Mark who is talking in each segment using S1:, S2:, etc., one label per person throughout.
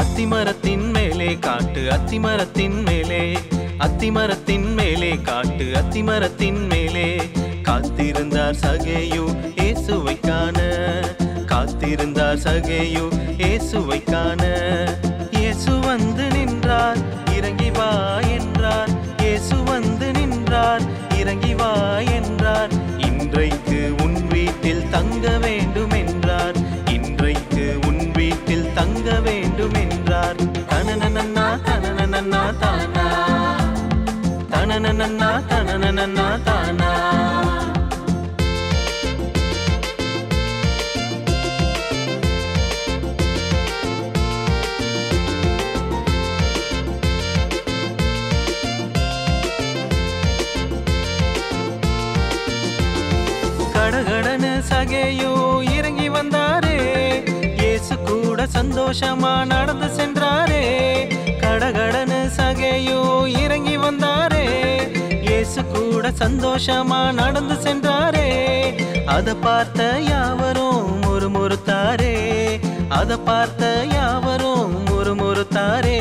S1: அத்திமரத்தின் மேலே காட்டு, அத்திமரத்தின் மேலே, அத்திமரத்தின் மேலே காட்டு, அத்திமரத்தின் மேலே காத்திருந்தார் சகேயு இயேசுவை காண, காத்திருந்தார் சகேயு இயேசுவை காண. இயேசு வந்து நின்றார், இறங்கி வா என்றார். இயேசு வந்து நின்றார், இறங்கி வா என்றார். இன்றைக்கு உன் வீட்டில் தங்க வேண்டும் என்றார், இன்றைக்கு உன் வீட்டில் தங்க வேண்டும் என்றார். தனனனன்னா தனனனன்னா தானா, தனனனன்னா தனனனன்னா தானா. கடகடனு சகேயு இறங்கி வந்தாரே, இயேசு கூட சந்தோஷமா நடந்து சென்றாரே. கடகடனு சகேயு இறங்கி வந்தாரே, இயேசு கூட சந்தோஷமா நடந்து சென்றாரே. அதை பார்த்த யாவரும் முறுமுறுத்தாரே, அதை பார்த்த யாவரும் முறுமுறுத்தாரே.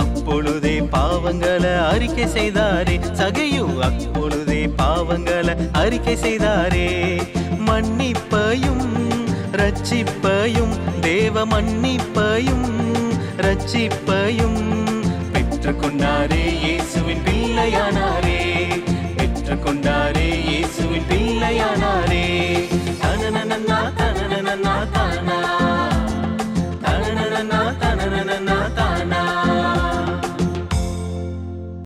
S1: அப்பொழுதே பாவங்களை அறிக்கை செய்தாரே சகேயு, அப்பொழுதே பாவங்களை அறிக்கை செய்தாரே. மன்னிப்பையும் ரட்சிப்பையும், தேவ மன்னிப்பையும் ரட்சிப்பையும் பெற்றுக்கொண்டாரே, இயேசுவின் பிள்ளையானாரே.